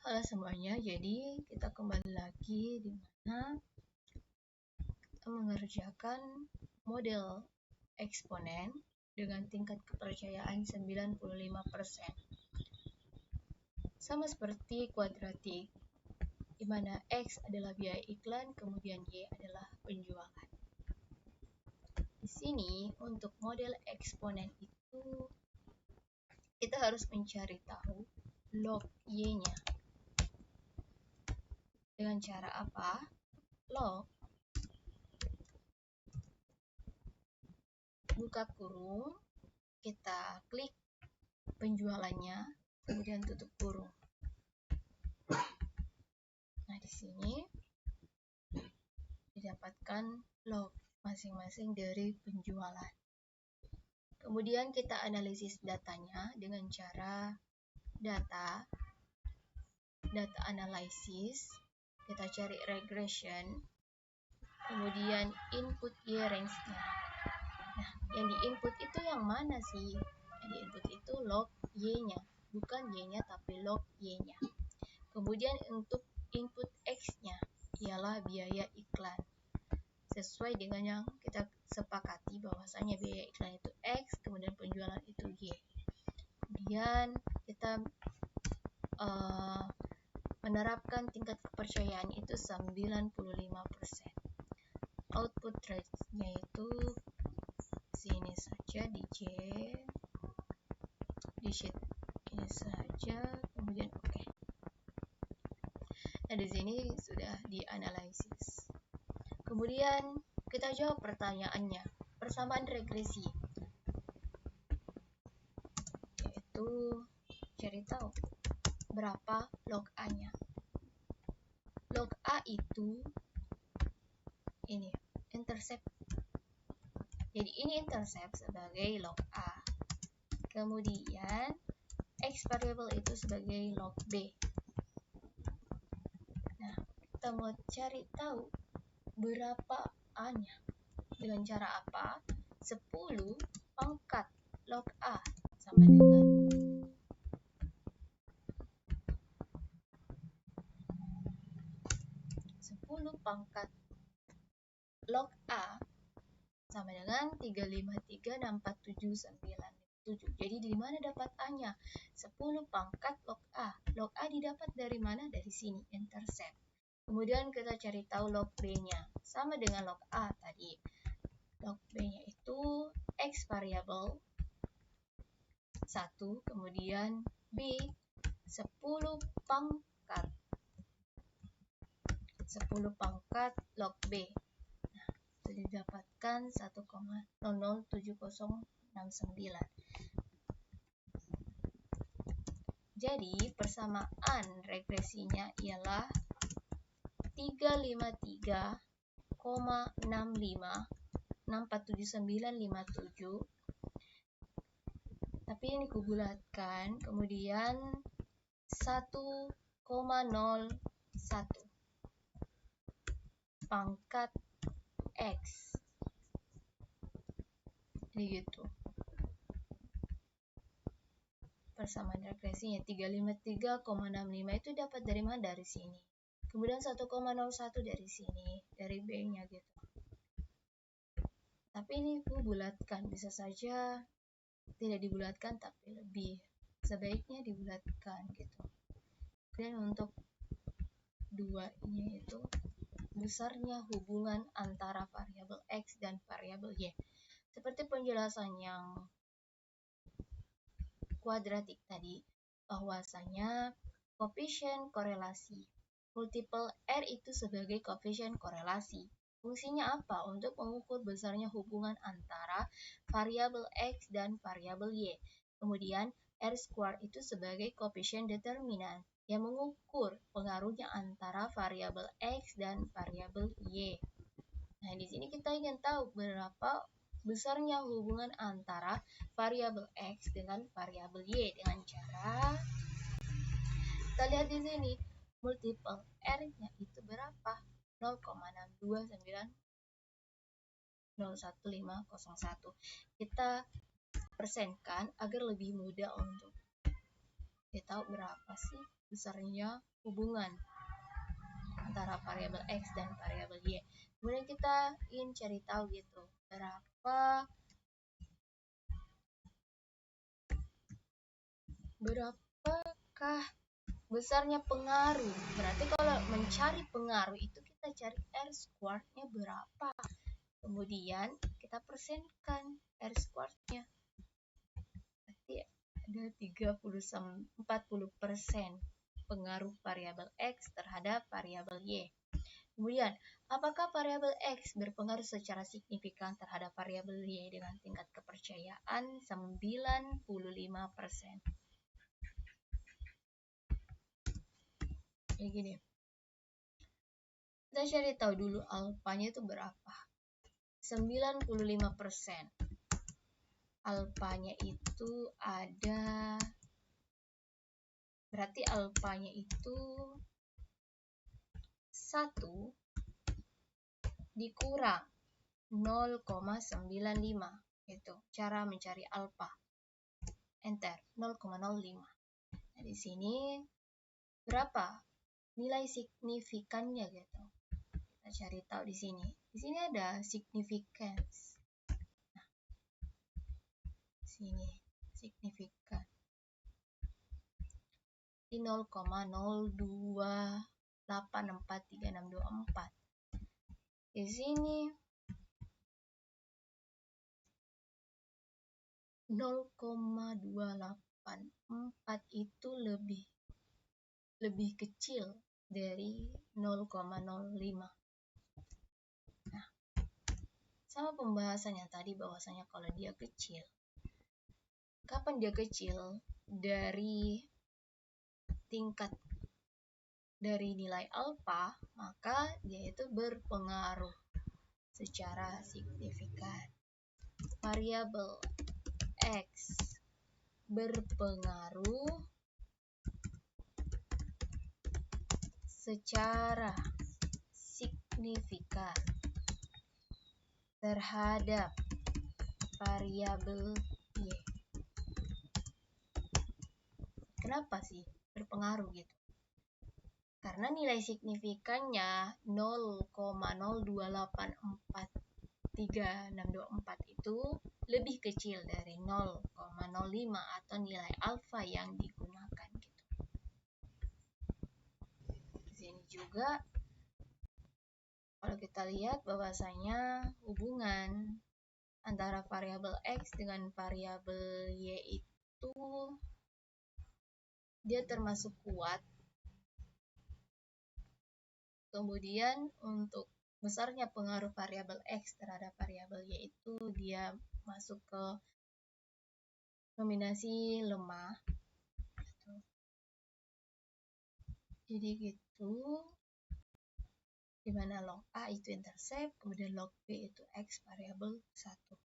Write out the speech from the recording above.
Halo semuanya, jadi kita kembali lagi di mana kita mengerjakan model eksponen dengan tingkat kepercayaan 95%. Sama seperti kuadratik, di mana X adalah biaya iklan, kemudian Y adalah penjualan. Di sini untuk model eksponen itu kita harus mencari tahu log Y-nya. Dengan cara apa? Log buka kurung, kita klik penjualannya, kemudian tutup kurung. Nah, di sini didapatkan log masing-masing dari penjualan. Kemudian kita analisis datanya dengan cara data analysis, kita cari regression, kemudian input Y range-nya. Nah, yang di input itu yang mana sih? Yang di input itu log Y-nya, bukan Y-nya tapi log Y-nya. Kemudian untuk input X-nya ialah biaya iklan. Sesuai dengan yang kita sepakati bahwasanya biaya iklan itu X, kemudian penjualan itu Y. Kemudian kita menerapkan tingkat kepercayaan itu 95%. Output rate-nya itu sini saja di sheet ini saja, kemudian oke. Nah, di sini sudah dianalisis. Kemudian kita jawab pertanyaannya, persamaan regresi, yaitu cari tahu berapa log A-nya. Log A itu ini intercept. Jadi ini intercept sebagai log A. Kemudian X variable itu sebagai log B. Nah, kita mau cari tahu berapa A-nya. Dengan cara apa? 10 pangkat log A sama dengan 10 pangkat log A sama dengan 353.64797. Jadi di mana dapat A-nya? 10 pangkat log A. Log A didapat dari mana? Dari sini, intercept. Kemudian kita cari tahu log B-nya. Sama dengan log A tadi. Log B-nya itu X variable 1, kemudian B 10 pangkat 10 pangkat log B. Nah, itu didapatkan 1,007069. Jadi persamaan regresinya ialah 353,65647957. Tapi ini kubulatkan, kemudian 1,01 pangkat X. Jadi gitu. Persamaan regresinya 353,65 itu dapat dari mana? Dari sini. Kemudian 1,01 dari sini, dari B-nya gitu. Tapi ini kubulatkan, bisa saja tidak dibulatkan tapi lebih sebaiknya dibulatkan gitu. Dan untuk 2 ini itu besarnya hubungan antara variabel X dan variabel Y. Seperti penjelasan yang kuadratik tadi, bahwasanya koefisien korelasi multiple R itu sebagai koefisien korelasi. Fungsinya apa? Untuk mengukur besarnya hubungan antara variabel X dan variabel Y. Kemudian R square itu sebagai koefisien determinan yang mengukur pengaruhnya antara variabel X dan variabel Y. Nah, di sini kita ingin tahu berapa besarnya hubungan antara variabel X dengan variabel Y dengan cara kita lihat di sini multiple R-nya itu berapa? 0,62901501. Kita persenkan agar lebih mudah untuk kita tahu berapa sih besarnya hubungan antara variabel X dan variabel Y. Kemudian kita ingin cari tahu gitu, berapakah besarnya pengaruh. Berarti kalau mencari pengaruh itu kita cari R squared-nya berapa. Kemudian kita persenkan R squared-nya. Berarti ada 40% pengaruh variabel X terhadap variabel Y. Kemudian, apakah variabel X berpengaruh secara signifikan terhadap variabel Y dengan tingkat kepercayaan 95%. Kayak gini. Kita cari tahu dulu alfanya itu berapa. 95%. Alfanya itu ada, berarti alfanya itu 1 dikurang 0,95. Itu cara mencari alfa. Enter, 0,05. Nah, di sini berapa nilai signifikannya gitu. Kita cari tahu di sini. Di sini ada significance. Nah, sini signifikan di 0,02843624. Di sini 0,284 itu lebih kecil dari 0,05. Nah, sama pembahasannya tadi bahwasanya kalau dia kecil, kapan dia kecil? Dari tingkat dari nilai alfa, maka dia itu berpengaruh secara signifikan. Variabel X berpengaruh secara signifikan terhadap variabel Y. Kenapa sih berpengaruh gitu? Karena nilai signifikannya 0,0284364 itu lebih kecil dari 0,05 atau nilai alfa yang digunakan gitu. Di sini juga kalau kita lihat bahwasanya hubungan antara variabel X dengan variabel Y itu dia termasuk kuat. Kemudian untuk besarnya pengaruh variabel X terhadap variabel Y itu dia masuk ke nominasi lemah. Jadi gitu. Dimana log A itu intercept, kemudian log B itu X variabel 1.